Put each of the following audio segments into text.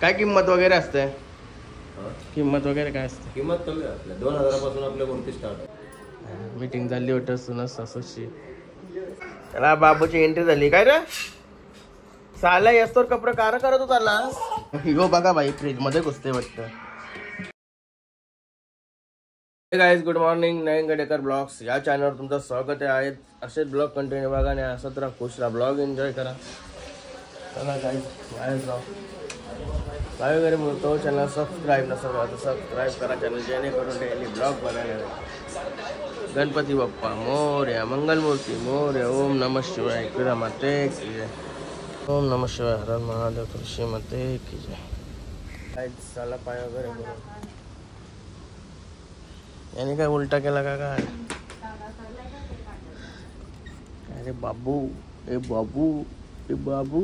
काय किंमत वगैरे असते? किंमत वगैरे काय असते? किंमत कमी आपल्या 2000 पासून आपल्या मूर्ती स्टार्ट आहे. मीटिंग झाली होतं सुनस सासूची. त्याला बाबूची एंट्री झाली. काय रे साला येस्तोर कपडे कार करत होता. हो बघा बाई फ्रीज मध्ये घुसते वाटतं. Guys good morning. Nayan Gadekar blogs या चॅनलवर तुमचं स्वागत आहे. असेच ब्लॉग कंटिन्यू बघा आणि असंच राहा, खुश राहा, ब्लॉग एन्जॉय करा. चला गाईज बाहेर जाऊ. काय वगैरे बोलतो चॅनल सबस्क्राईब नसेल तर सबस्क्राईब करा चॅनल, जेणेकरून डेली ब्लॉग बनायला. गणपती बाप्पा मोरया, मंगलमूर्ती मोरया. ओम नमः शिवाय, कृष्ण माते की जय. ओम नमः शिवाय, हर महादेव, कृष्ण माते की जय. गाईज चला पाय वगैरे बोलू. याने काय उलटा केला का काय? अरे बाबू, ए बाबू, ए बाबू.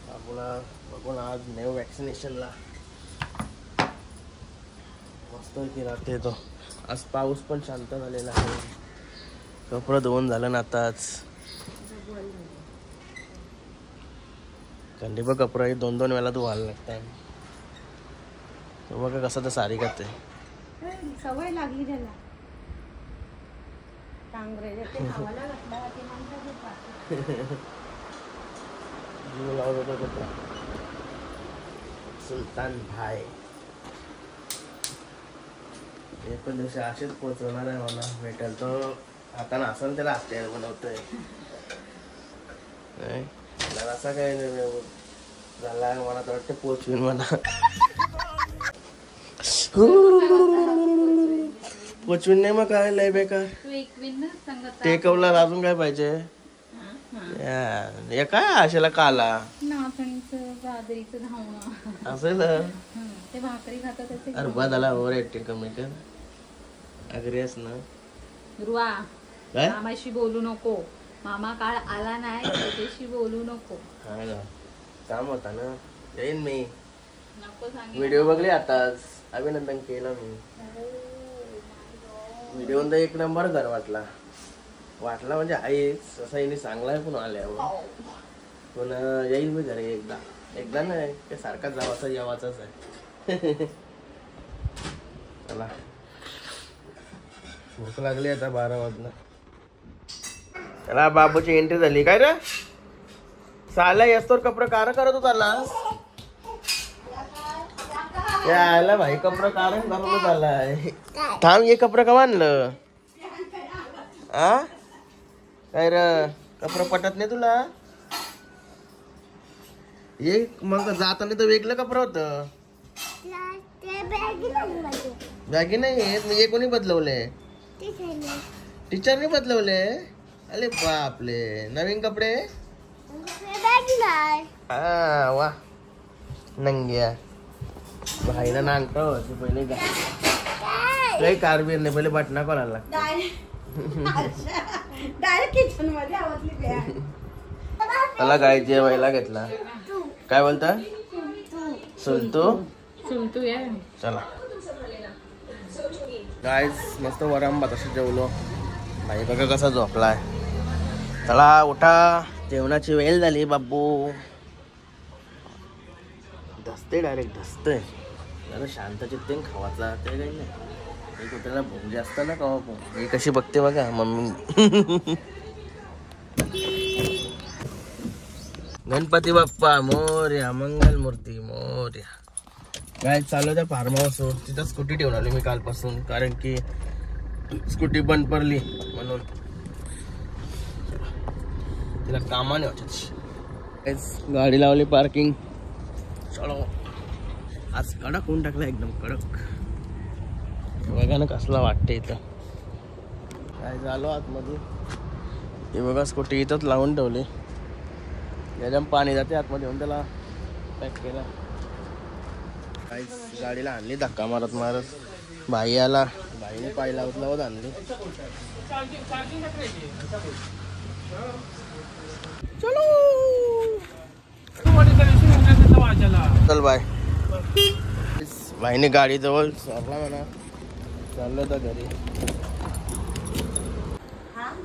बाबूला बघून आज नेव वॅक्सिनेशनला मस्त की राहते तो. आज पाऊस पण शांत झालेला आहे. कपडे धुवून झालं ना आताच. खंडीप कपडे 2-2 वेळा धुवायला लागतात. तो बघा कसं तर सारी करते. सवय लागली त्याला. सुलतान भाई एक पण दिवशी असेच पोचवणार आहे मला. भेटेल तो आता असेल त्याला हत्यार बनवतोय. असा काय झाला मला तर वाटतं पोचवीन मला. पोचवीन नाही मग काय लय बेकार. टेकवला अजून काय पाहिजे? हे काय आशेला काला असेल अरे बा झाला ओव्हर ऍक्टिंग कमी कर. अग्रेस ना ध्रुवा, मामाशी बोलू नको. मामा काळ आला नाही त्याच्याशी बोलू नको. हा ना काम होता ना. येईन मी. नको सांग. व्हिडिओ बघले आताच. अभिनंदन केलं मी. व्हिडिओ तर एक नंबर घर वाटला म्हणजे आहेच असं हिने सांगलाय. पण आल्यावर पण येईल मी घरी एकदा नाही ते सारखाच जावाचा यावाचाच आहे. चला भूक लागली आता 12 वाजता. त्याला बाबूची एंट्री झाली. काय रे साला येस्तोर कपडे कार करत होता. यायला भाई कपडे कार करत आलाय. थांब ये कपडे का आणलं? आ काय रे कपडे पटत नाही तुला? ये मग जाताना तर वेगळं कपडं होतं. बॅगी नाही हे कोणी बदलवले? टीचरने बदलवले. अरे बापले नवीन कपडे. हा वा नंग्या भाईला नांगता होती पहिले. काही कारबीर नाही पहिले बटना कोणाला त्याला काय जेवायला घेतला. काय बोलता सुलतू? चला गाईस मस्त वरम भात असं जेवलो. भाई बघा कसा झोपलाय. चला उठा जेवणाची वेळ झाली. बाबू धसते डायरेक्ट धसतंय. जरा शांत चित्ते खावाचा ते काही नाही. कुत्र्याला भूक जास्त ना का ही कशी बघते बघा मम्मी. गणपती बाप्पा मोरया, मंगलमूर्ती मोरया. काय चालू त्या फार्म हाऊस वर. तिथं स्कूटी ठेवून आली मी कालपासून, कारण की स्कूटी बंद पडली म्हणून. तिला कामाने होते. गाडी लावली पार्किंग. चलो आज कडक होऊन टाकला एकदम कडक. बघा ना कसला वाटते इथं. काय झालो आतमध्ये. हे बघा स्कूटी इथंच लावून ठेवली. याच्या पाणी जाते आतमध्ये येऊन त्याला पॅक केला. काही गाडीला आणली धक्का मारत मारत. भाई आला. भाईने पाय लावत आणली. चल बाय. भाईने गाडी जवळ सरला म्हणा. चाललो तर घरी.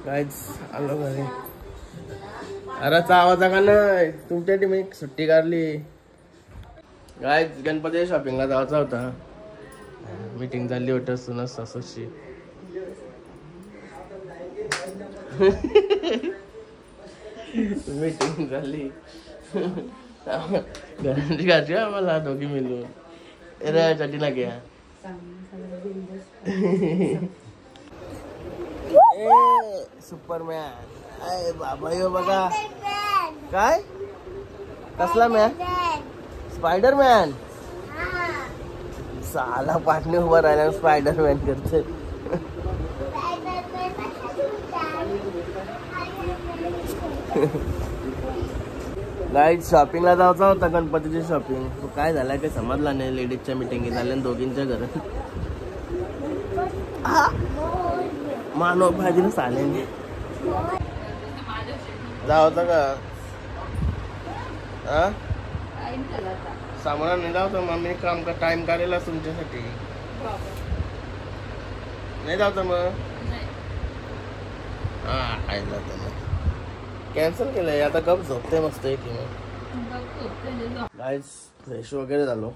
काहीच आलो घरी. अरे आवाज का नाही तुमच्या टीम एक सुट्टी काढली काय गणपती शॉपिंगला जायचा होता मीटिंग झाली होती सुनस सासूची मीटिंग झाली घराची घातली आम्हाला दोघी मिळून अरे चटी ना घ्या सुपरमॅन अय बाबा यो बघा काय कसला मॅन स्पायडरमॅन साला पाठणे उभा राहिला स्पायडरमॅन करते गाईड शॉपिंगला जायचा होता गणपतीची शॉपिंग तो काय झाला काही समजला नाही लेडीजच्या मिटिंगी झाल्या दोघींच्या घरात मानव भाजीला चालेल जावता का सामान नाही जावतं मग मी काम का टाइम काढलेला तुमच्यासाठी नाही जावतं मग हा काय जातं मग कॅन्सल केलंय आता गप झोपते मस्त आहे की मग गाईज फ्रेश वगैरे झालो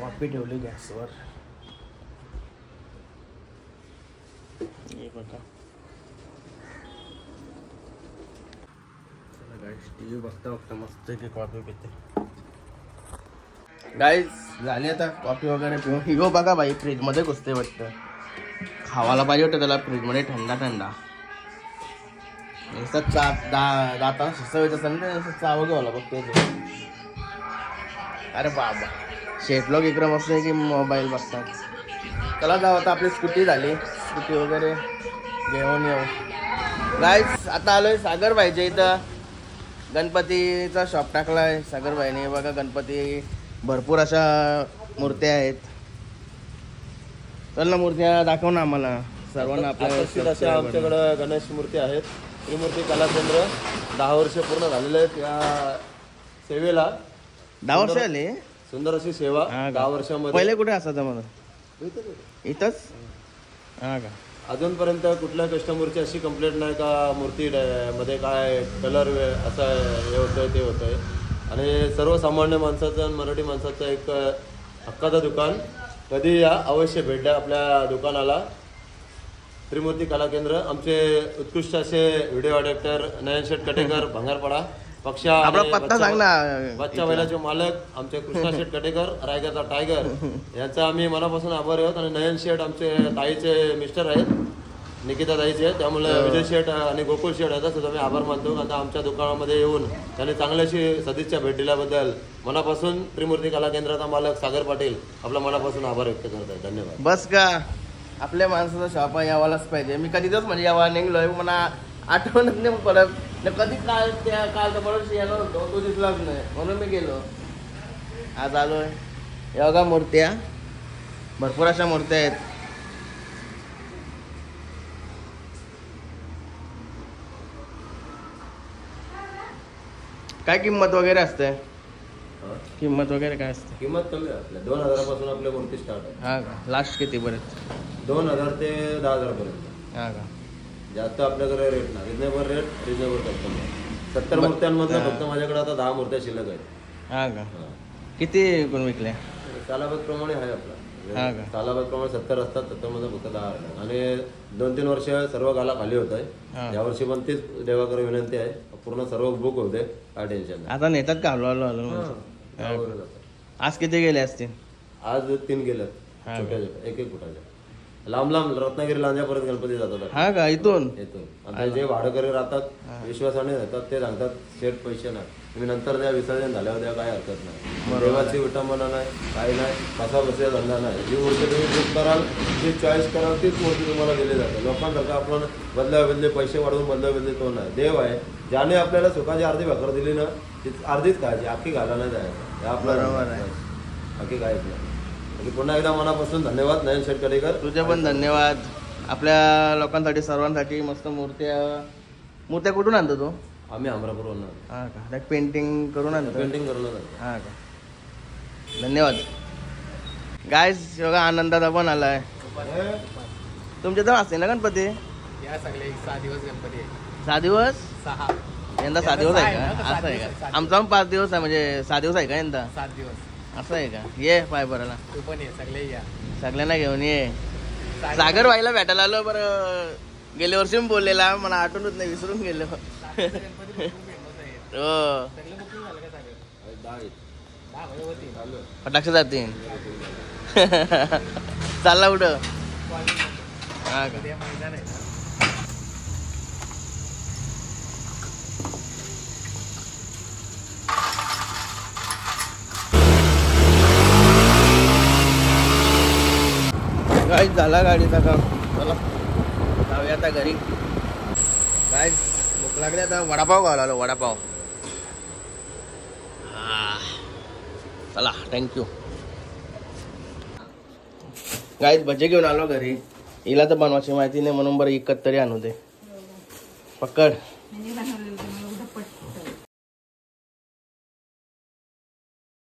कॉफी ठेवली गॅसवर टीव्ही बघता बघता मस्त की कॉफी पिते गाईज झाली आता कॉफी वगैरे पिऊन हिगो बघा बाई फ्रीज मध्ये घुसते वाटतं खावायला पाहिजे होतं त्याला फ्रीज मध्ये थंडा थंडा दाताना शिसवायचं असेल ना चावं घ्यावला बघते अरे बाबा शेट लोक इकडे मस्त की मोबाईल बघतात चला जाऊ आता आपली स्कूटी झाली स्कूटी वगैरे घेऊन येऊ गाईज आता आलोय सागरबाईच्या इथं गणपतीचा शॉप टाकलाय सागरबाईने बघा गणपती भरपूर अशा मूर्त्या आहेत चल ना मूर्त्या दाखव ना आम्हाला सर्वांना आपल्या आमच्याकडे गणेश मूर्ती आहेत त्रिमूर्ती कला केंद्र 10 वर्ष पूर्ण झालेले आहेत या सेवेला 10 वर्ष आले सुंदर अशी सेवा 10 वर्षामध्ये पहिले कुठे असायचं मला इथंच हा का अजूनपर्यंत कुठल्या कस्टमरची अशी कंप्लेंट नाही का मूर्ती मध्ये काय कलर असं हे होतंय ते होतंय आणि सर्वसामान्य माणसाचं आणि मराठी माणसाचं एक हक्काचं दुकान कधी या अवश्य भेट द्या आपल्या दुकानाला त्रिमूर्ती कला केंद्र आमचे उत्कृष्ट असे व्हिडिओ एडिटर नयन शेठ कटेकर भंगारपाडा पक्षा बच्चा बैलाचे मालक आमचे कृष्णा शेठ कटेकर रायगडचा टायगर यांचा आम्ही मनापासून आभारी आहोत आणि नयन शेठ आमचे ताईचे मिस्टर आहेत निकिता ताईचे त्यामुळे विजय शेठ आणि गोकुळ शेठ याचा सुद्धा मी आभार मानतो आता आमच्या दुकानामध्ये येऊन त्यांनी चांगल्याशी सदिच्छा भेट दिल्याबद्दल मनापासून त्रिमूर्ती कला केंद्राचा मालक सागर पाटील आपला मनापासून आभार व्यक्त करत आहे धन्यवाद बस का आपल्या माणसाचा शॉप यावालाच पाहिजे मी कधीच म्हणजे यावा निघलोय मला आठवणच नाही परत कधी काल तर बरोबर येणार होतो तो दिसलाच नाही म्हणून मी गेलो आज आलोय या बघा मूर्त्या भरपूर अशा मूर्त्या आहेत काय किंमत वगैरे असते किंमत वगैरे काय असते किंमत कमी आहे आपल्या 2000 पासून आपल्या मूर्ती स्टार्ट आहे हा का लास्ट किती पर्यंत 2000 ते 10000 पर्यंत हा का जास्त आपल्याकडे रेट ना रिजनेबल कस्टमर 70 मूर्त्यांमधून फक्त माझ्याकडे आता 10 मूर्त्या शिल्लक आहेत हा का किती कोण विकल्या कालावध प्रमाणे आहे आपला हा का कालावध प्रमाणे 70 असतात 70 मध्ये फक्त 10 आहे आणि 2-3 वर्ष सर्व गाला खाली होत आहे यावर्षी पण तीच देवाकडे विनंती आहे पूर्ण सर्व बुक होते काय टेन्शन नाही आता नेतात का हळूहळू आज किती गेले असतील आज 3 गेलेत छोट्या एक फुटाच्या लांब रत्नागिरी लांजापर्यंत गणपती जातात हा का इथून आता जे भाडेकरी राहतात विश्वासाने राहतात ते सांगतात सेट पैसे नाही तुम्ही नंतर त्या विसर्जन झाल्यावर द्या काय हरकत नाही देवाची विटंबना नाही काही नाही कसा बसल्या धंदा नाही जी मूर्ती तुम्ही बुक कराल जी चॉईस कराल तीच मूर्ती तुम्हाला दिली जाते लोकांसारखं आपण बदले पैसे वाढवून बदले तो नाही देव आहे ज्याने आपल्याला सुखाची अर्धी भाकर दिली ना ती अर्धीच खायची अख्खी घाला नाही जायचं आपलं अख्खी काहीच नाही पुन्हा एकदा मनापासून धन्यवाद नयन शेठ कटेकर तुझे पण धन्यवाद आपल्या लोकांसाठी सर्वांसाठी मस्त मूर्त्या कुठून आणतो तू आम्ही अमरापूरवरून हा का पेंटिंग करून आणतो करून हा का धन्यवाद गायस बघा आनंदाचा पण आलाय तुमच्या तर असते ना गणपती या सगळे 6 दिवस गणपती आहे 6 दिवस 6 यंदा 6 दिवस आहे का? यंदा असं आहे 7 दिवस का? आहे. आमचा पण 5 दिवस आहे म्हणजे 6 दिवस आहे का यंदा? 7 दिवस. असं आहे का? ये पाय भरायला तू पण ये, सगळे या. सगळ्यांना घेऊन ये. सागर बाईला भेटायला आलो बरं. गेल्या वर्षी पण बोललेला मला आठवणच नाही, विसरून गेलो. गणपती फेमस आहे. हो सगळं बुकिंग झालं का सागर? 10 वाजे होती. फटाक्ष जातील. चालला कुठं? हा का? उद्या मैदान आहे. काय झाला गाडीचा काम. चला जाऊया आता घरी. काय भूक लागली आता. वडापाव खायला आलो. वडापाव. चला थँक्यू. गाईत भजे घेऊन आलो घरी. हिला तर बनवायची माहिती नाही म्हणून बरं इकत तरी आणू दे. पकड. मी बनवलेलं